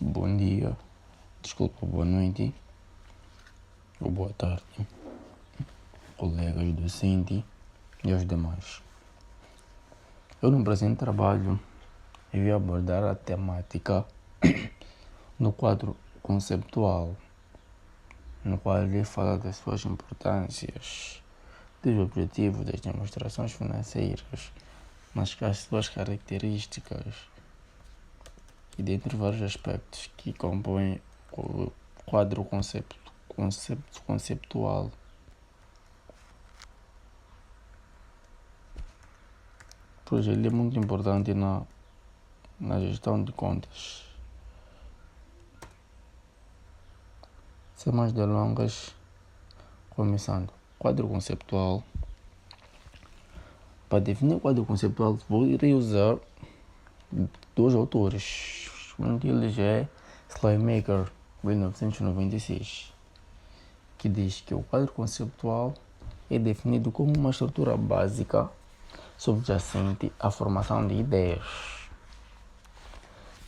Bom dia, desculpa, boa noite ou boa tarde, colegas docentes e aos demais. Eu no presente trabalho irei abordar a temática no quadro conceptual, no qual irei falar das suas importâncias, dos objetivos das demonstrações financeiras, mas as suas características e dentre vários aspectos que compõem o quadro conceptual. Pois ele é muito importante na gestão de contas. Sem mais delongas, começando. Quadro conceptual. Para definir o quadro conceptual, irei usar dois autores. Um deles é Schleiermacher, 1996, que diz que o quadro conceptual é definido como uma estrutura básica subjacente à formação de ideias,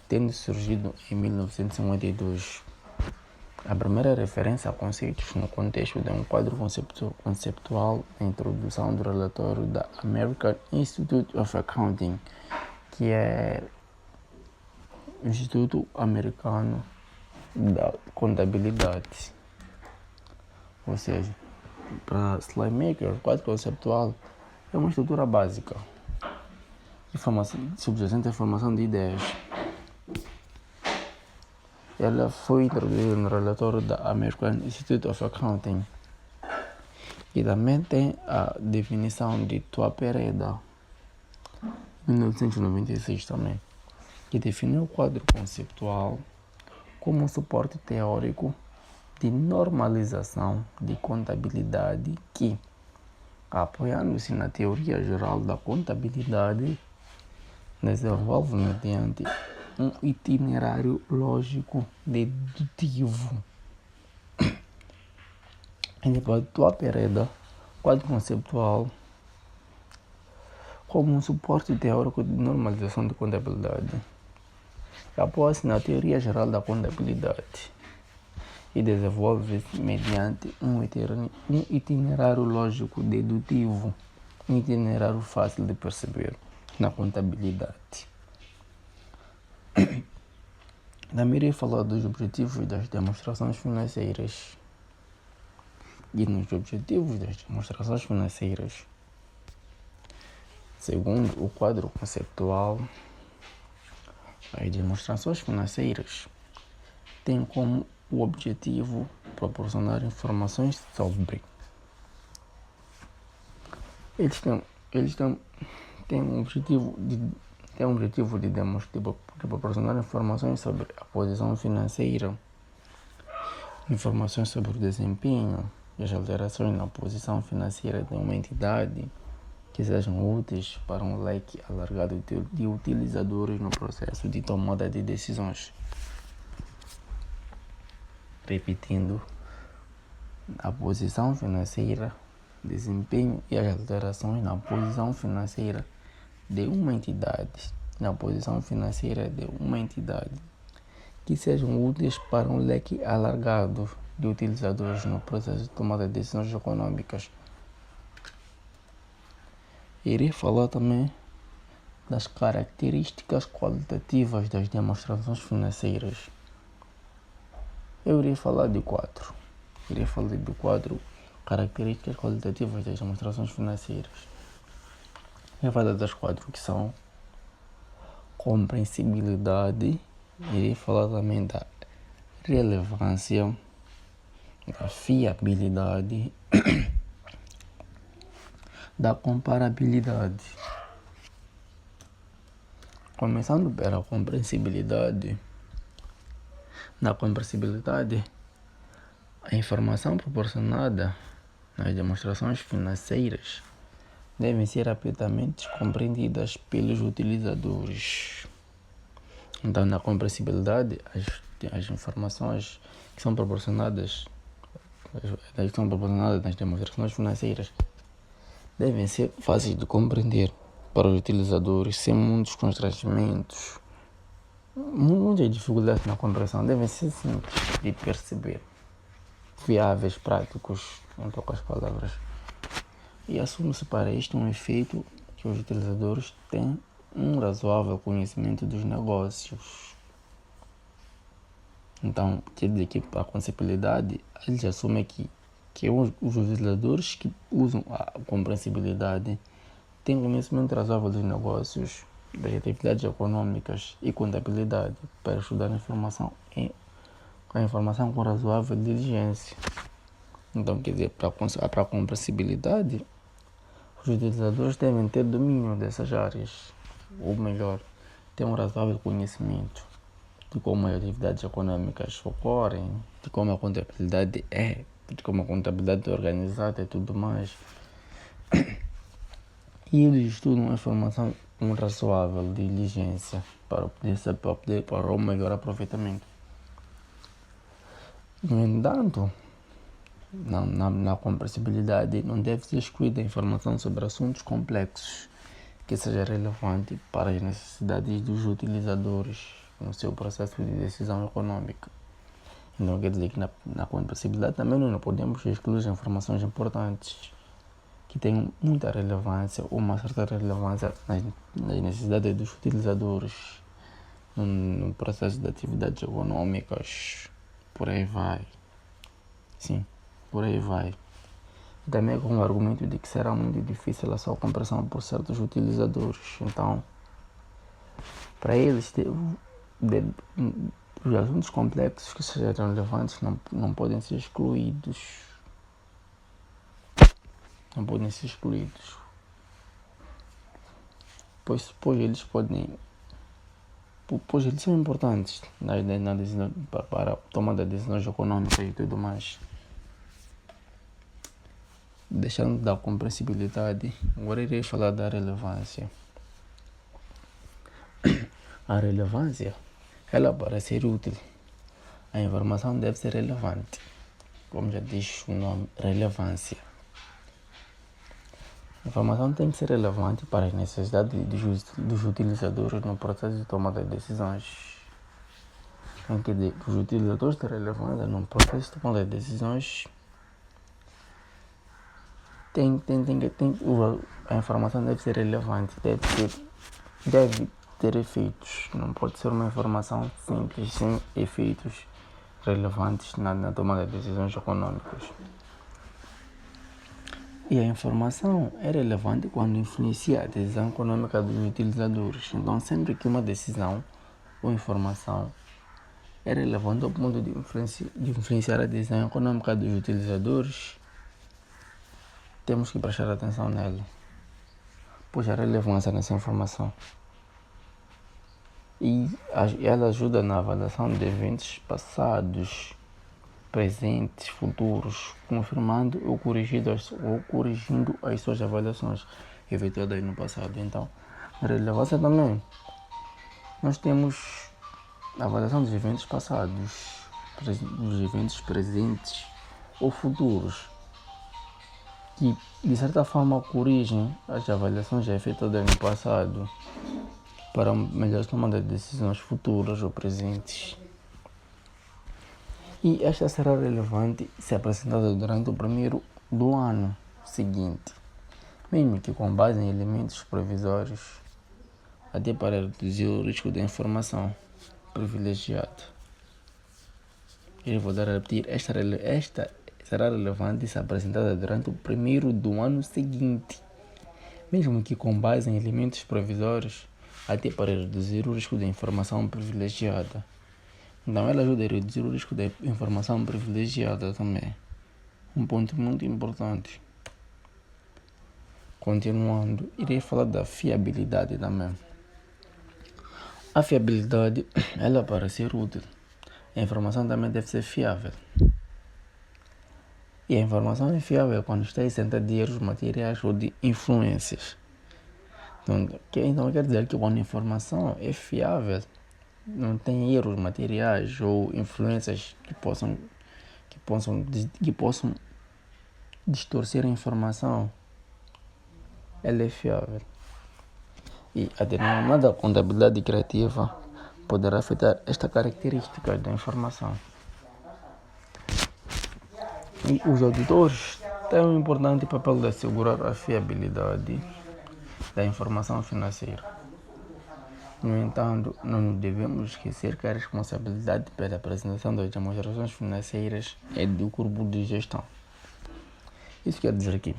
tendo surgido em 1952. A primeira referência a conceitos no contexto de um quadro conceptual é a introdução do relatório da American Institute of Accounting, que é o Instituto Americano da Contabilidade. Ou seja, para Schleiermacher, o quadro conceptual é uma estrutura básica subjacente à formação de ideias. Ela foi introduzida no relatório da American Institute of Accounting e também tem a definição de Tuapereda, 1996 também, que definiu o quadro conceptual como um suporte teórico de normalização de contabilidade que, apoiando-se na teoria geral da contabilidade, desenvolve mediante um itinerário lógico dedutivo. E depois Tuapereda, quadro conceptual como um suporte teórico de normalização de contabilidade, apoia-se na teoria geral da contabilidade e desenvolve-se mediante um itinerário lógico dedutivo, um itinerário fácil de perceber na contabilidade. Também irei falar dos objetivos das demonstrações financeiras. E nos objetivos das demonstrações financeiras, segundo o quadro conceptual, as demonstrações financeiras têm como o objetivo proporcionar informações sobre. Eles têm um objetivo de proporcionar informações sobre a posição financeira, informações sobre o desempenho e as alterações na posição financeira de uma entidade que sejam úteis para um leque alargado de utilizadores no processo de tomada de decisões. Repetindo, a posição financeira, desempenho e as alterações na posição financeira de uma entidade, que sejam úteis para um leque alargado de utilizadores no processo de tomada de decisões econômicas. Irei falar também das características qualitativas das demonstrações financeiras. Eu irei falar de quatro. Características qualitativas das demonstrações financeiras. Eu vou falar das quatro, que são compreensibilidade. Irei falar também da relevância, da fiabilidade, da comparabilidade. Começando pela compreensibilidade. Na compreensibilidade, a informação proporcionada nas demonstrações financeiras devem ser rapidamente compreendidas pelos utilizadores. Então, na compreensibilidade, as informações que são proporcionadas nas demonstrações financeiras devem ser fáceis de compreender para os utilizadores, sem muitos constrangimentos muitas dificuldades na compreensão devem ser simples de perceber, viáveis, práticos, em poucas palavras. E assume-se para isto um efeito que os utilizadores têm um razoável conhecimento dos negócios. Então, quer dizer que a comprensibilidade, eles assumem que os utilizadores que usam a compreensibilidade têm conhecimento razoável dos negócios, das atividades econômicas e contabilidade para estudar a informação com razoável diligência. Então, quer dizer, para a compreensibilidade, os utilizadores devem ter domínio dessas áreas, ou melhor, ter um razoável conhecimento de como as atividades econômicas ocorrem, de como a contabilidade é, de como a contabilidade é organizada e tudo mais. E eles estudam a informação com razoável diligência para o melhor aproveitamento. No entanto, na compreensibilidade não deve ser excluída a informação sobre assuntos complexos que seja relevante para as necessidades dos utilizadores no seu processo de decisão econômica. Então quer dizer que na compreensibilidade também não podemos excluir as informações importantes que têm muita relevância ou uma certa relevância nas necessidades dos utilizadores no processo de atividades econômicas, por aí vai. Sim, por aí vai. Também com o argumento de que será muito difícil a sua compreensão por certos utilizadores. Então, para eles, os assuntos complexos que sejam relevantes não podem ser excluídos. Não podem ser excluídos. Pois eles são importantes para a tomada de decisões econômicas e tudo mais. Deixando da compreensibilidade, agora irei falar da relevância. A relevância, ela para ser útil, a informação deve ser relevante, como já diz o nome, relevância. A informação tem que ser relevante para as necessidades dos utilizadores no processo de tomada de decisões. Quer dizer, os utilizadores têm relevância no processo de tomada de decisões. A informação deve ser relevante, deve ter efeitos. Não pode ser uma informação simples, sem efeitos relevantes na tomada de decisões econômicas. E a informação é relevante quando influencia a decisão econômica dos utilizadores. Então, sempre que uma decisão ou informação é relevante ao ponto de influenciar a decisão econômica dos utilizadores, temos que prestar atenção nela, pois há relevância nessa informação. E ela ajuda na avaliação de eventos passados, presentes, futuros, confirmando ou corrigindo as suas avaliações efetuadas no passado. Então, a relevância também. Nós temos a avaliação dos eventos passados, dos eventos presentes ou futuros, que de certa forma corrigem as avaliações já efetuadas no passado para melhor tomada de decisões futuras ou presentes. E esta será relevante se apresentada durante o primeiro do ano seguinte, mesmo que com base em elementos provisórios, até para reduzir o risco da informação privilegiada. Eu vou dar a repetir, esta será relevante se apresentada durante o primeiro do ano seguinte, mesmo que com base em elementos provisórios, até para reduzir o risco da informação privilegiada. Então, ela ajuda a reduzir o risco da informação privilegiada também. Um ponto muito importante. Continuando, irei falar da fiabilidade também. A fiabilidade, ela para ser útil, a informação também deve ser fiável. E a informação é fiável quando está isenta de erros materiais ou de influências. Então quer dizer que quando a informação é fiável, não tem erros materiais ou influências que possam distorcer a informação, ela é fiável. E a denominada contabilidade criativa poderá afetar esta característica da informação. E os auditores têm um importante papel de assegurar a fiabilidade da informação financeira. No entanto, não nos devemos esquecer que a responsabilidade pela apresentação das demonstrações financeiras é do corpo de gestão. Isso quer dizer que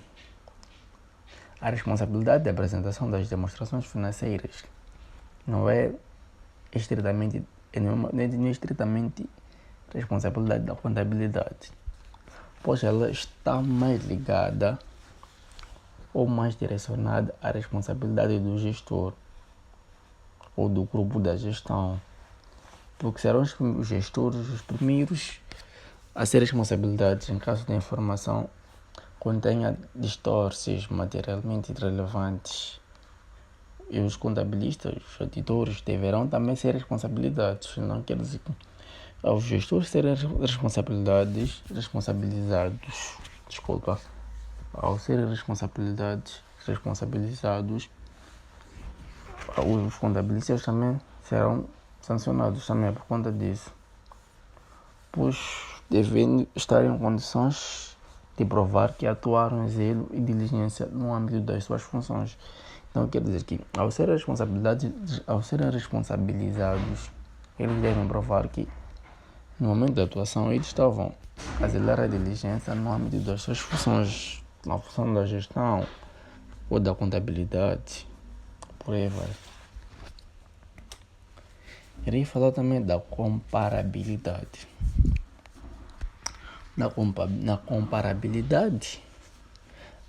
a responsabilidade da apresentação das demonstrações financeiras não é estritamente responsabilidade da contabilidade, pois ela está mais ligada ou mais direcionada à responsabilidade do gestor ou do grupo da gestão, porque serão os gestores os primeiros a ser responsabilizados em caso de informação contenha distorções materialmente relevantes. E os contabilistas, os auditores, deverão também ser responsabilizados. Não quer dizer que aos gestores serem responsabilizados, ao serem responsabilizados, os contabilistas também serão sancionados também por conta disso, pois devem estar em condições de provar que atuaram em zelo e diligência no âmbito das suas funções. Então quer dizer que ao serem responsabilizados, eles devem provar que no momento da atuação eles estavam a zelar a diligência no âmbito das suas funções, na função da gestão ou da contabilidade, por aí vai. Irei falar também da comparabilidade. Na comparabilidade,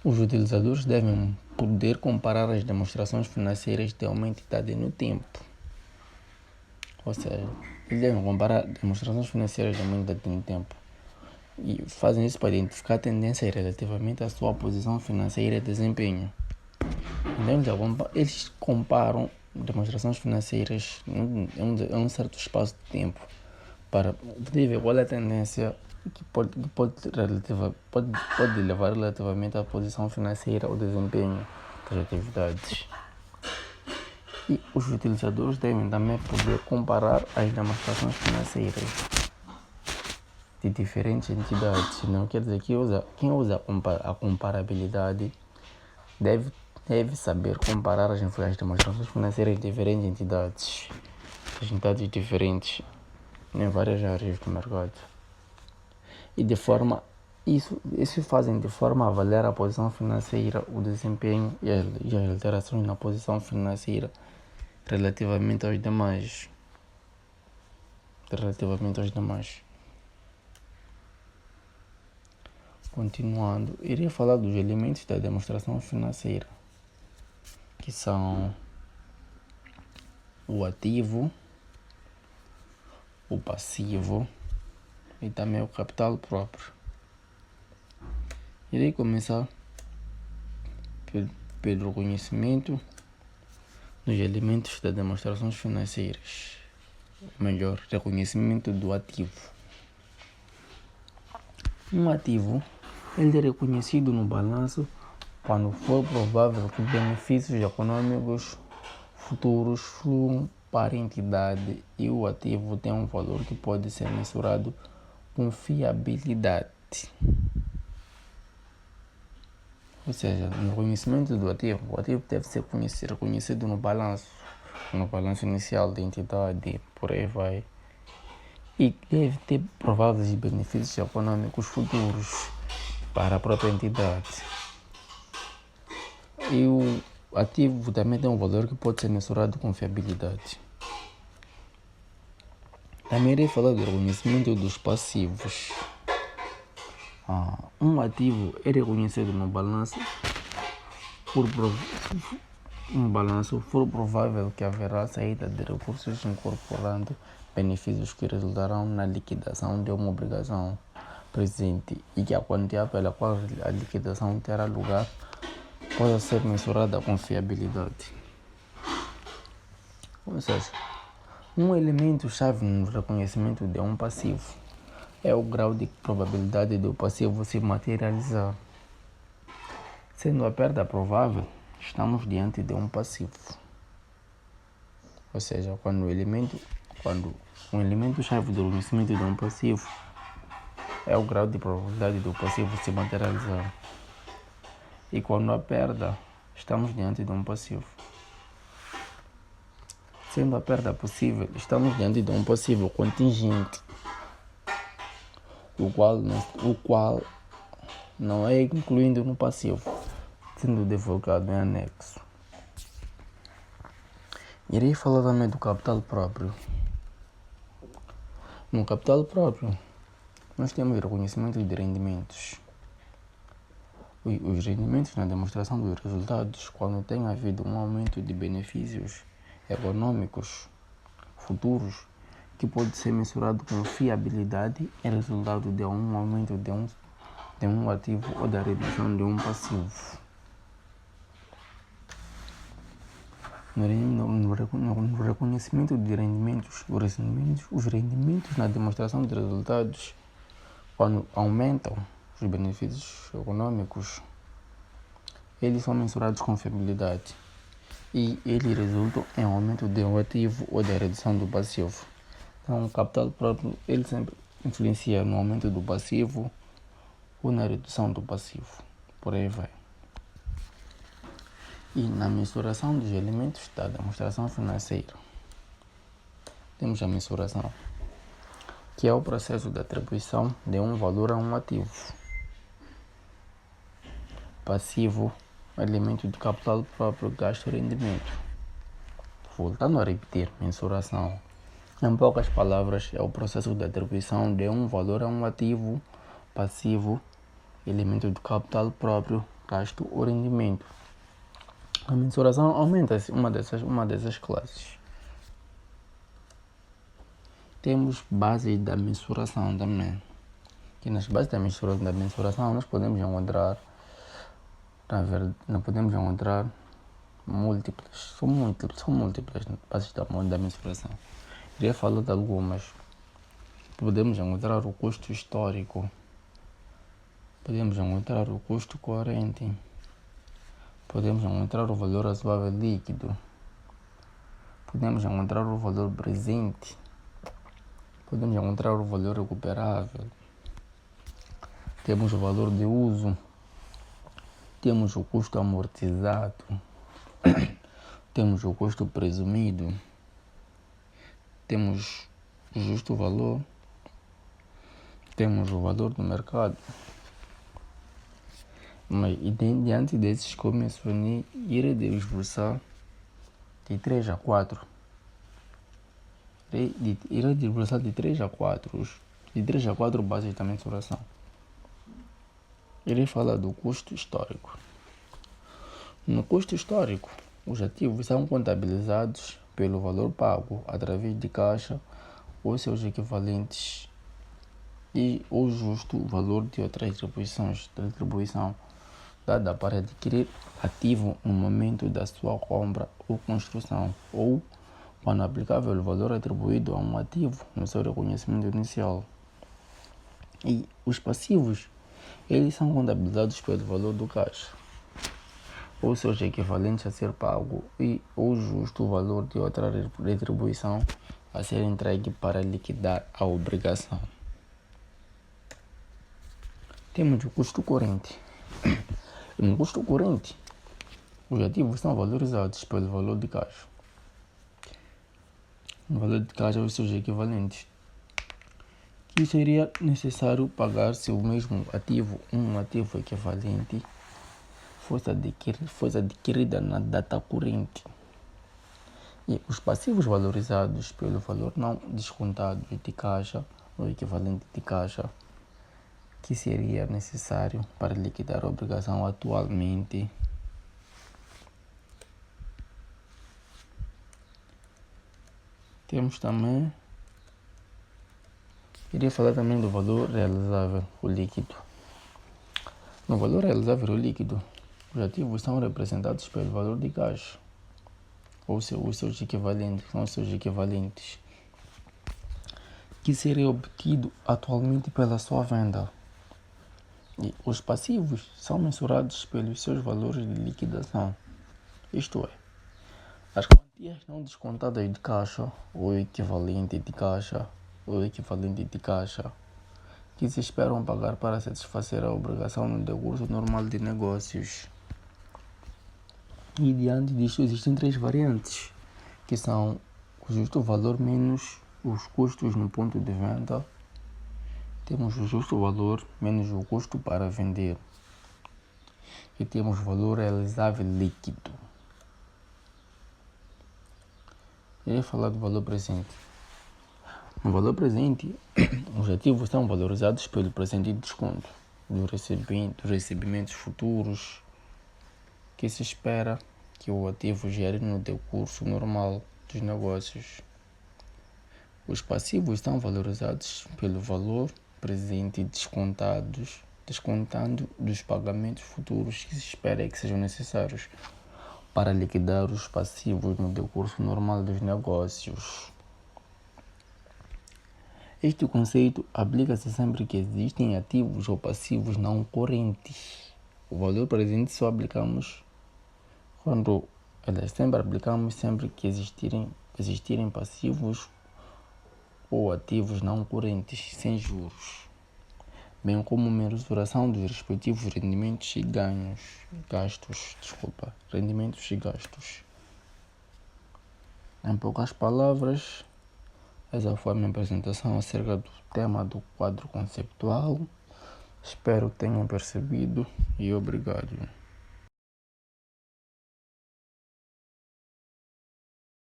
os utilizadores devem poder comparar as demonstrações financeiras de uma entidade no tempo. Ou seja, eles devem comparar demonstrações financeiras de uma entidade no tempo. E fazem isso para identificar tendências relativamente à sua posição financeira e desempenho. Então, eles comparam demonstrações financeiras em um certo espaço de tempo para ver qual é a tendência que pode levar relativamente à posição financeira ou desempenho das atividades. E os utilizadores devem também poder comparar as demonstrações financeiras de diferentes entidades. Não quer dizer que quem usa a comparabilidade deve saber comparar as demonstrações financeiras de diferentes entidades diferentes em várias áreas do mercado. E isso fazem de forma a avaliar a posição financeira, o desempenho e as alterações na posição financeira relativamente aos demais. Continuando, irei falar dos elementos da demonstração financeira, que são o ativo, o passivo e também o capital próprio. Irei começar pelo conhecimento dos elementos das demonstrações financeiras, melhor, reconhecimento do ativo. Um ativo ele é reconhecido no balanço quando for provável que benefícios econômicos futuros fluam para a entidade e o ativo tem um valor que pode ser mensurado com fiabilidade. Ou seja, no reconhecimento do ativo, o ativo deve ser reconhecido no balanço inicial da entidade, por aí vai. E deve ter prováveis benefícios econômicos futuros para a própria entidade. E o ativo também tem um valor que pode ser mensurado com fiabilidade. Também irei falar do reconhecimento dos passivos. Um ativo é reconhecido no balanço for provável que haverá saída de recursos incorporando benefícios que resultarão na liquidação de uma obrigação presente e que a quantia pela qual a liquidação terá lugar pode ser mensurada com fiabilidade. Ou seja, um elemento-chave no reconhecimento de um passivo é o grau de probabilidade do passivo se materializar. Sendo a perda provável, estamos diante de um passivo. Ou seja, quando o elemento quando um elemento-chave do reconhecimento de um passivo é o grau de probabilidade do passivo se materializar. E quando há perda, estamos diante de um passivo. Sendo a perda possível, estamos diante de um passivo contingente, o qual não é incluído no passivo, sendo divulgado em anexo. Irei falar também do capital próprio. No capital próprio, nós temos o reconhecimento de rendimentos. Os rendimentos na demonstração dos resultados, quando tem havido um aumento de benefícios econômicos futuros, que pode ser mensurado com fiabilidade, é resultado de um aumento de um ativo ou da redução de um passivo. No reconhecimento de rendimentos, os rendimentos na demonstração de resultados, quando aumentam os benefícios econômicos, eles são mensurados com fiabilidade e eles resultam em aumento de um ativo ou da redução do passivo. Então, o capital próprio, ele sempre influencia no aumento do passivo ou na redução do passivo. Por aí vai. E na mensuração dos elementos da demonstração financeira, temos a mensuração, que é o processo de atribuição de um valor a um ativo. Passivo, elemento do capital próprio, gasto e rendimento. Voltando a repetir, mensuração. Em poucas palavras, é o processo de atribuição de um valor a um ativo, passivo, elemento do capital próprio, gasto ou rendimento. A mensuração aumenta-se uma dessas classes. Temos bases da mensuração também. Que nas bases da mensuração nós podemos encontrar, múltiplas, são múltiplas bases da mensuração. Queria falar de algumas. Podemos encontrar o custo histórico, podemos encontrar o custo corrente, podemos encontrar o valor razoável líquido, podemos encontrar o valor presente, podemos encontrar o valor recuperável, temos o valor de uso, temos o custo amortizado, temos o custo presumido, temos o justo valor, temos o valor do mercado. Mas diante desses que eu mencionei, irei esboçar de 3 a 4. Irei esboçar de 3 a 4 bases da mensuração. Irei falar do custo histórico. No custo histórico, os ativos são contabilizados pelo valor pago através de caixa ou seus equivalentes e o justo valor de outras retribuição dada para adquirir ativo no momento da sua compra ou construção, ou quando aplicável o valor atribuído a um ativo no seu reconhecimento inicial. E os passivos, eles são contabilizados pelo valor do caixa ou seus equivalentes a ser pago e o justo valor de outra retribuição a ser entregue para liquidar a obrigação. Temos o custo corrente. No custo corrente, os ativos são valorizados pelo valor de caixa. O valor de caixa e seus equivalentes, que seria necessário pagar se o mesmo ativo, um ativo equivalente, fosse adquirida na data corrente. E os passivos valorizados pelo valor não descontado de caixa, ou equivalente de caixa, que seria necessário para liquidar a obrigação atualmente. Temos também, queria falar também do valor realizável, o líquido. No valor realizável, o líquido, os ativos são representados pelo valor de caixa, ou os seus equivalentes, que seria obtido atualmente pela sua venda. E os passivos são mensurados pelos seus valores de liquidação, isto é, as Quantias não descontadas de caixa ou equivalente de caixa que se esperam pagar para satisfazer a obrigação no decurso normal de negócios. E diante disto existem três variantes, que são o justo valor menos os custos no ponto de venda. Temos o justo valor menos o custo para vender. E temos o valor realizável líquido. Eu ia falar do valor presente. No valor presente, os ativos são valorizados pelo presente de desconto dos recebimentos futuros que se espera que o ativo gere no decurso normal dos negócios. Os passivos são valorizados pelo valor presente descontando dos pagamentos futuros que se espera que sejam necessários para liquidar os passivos no decurso normal dos negócios. Este conceito aplica-se sempre que existem ativos ou passivos não correntes. O valor presente só aplicamos sempre que existirem passivos ou ativos não correntes sem juros, bem como mensuração dos respectivos rendimentos e gastos. Em poucas palavras, essa foi a minha apresentação acerca do tema do quadro conceptual. Espero que tenham percebido e obrigado.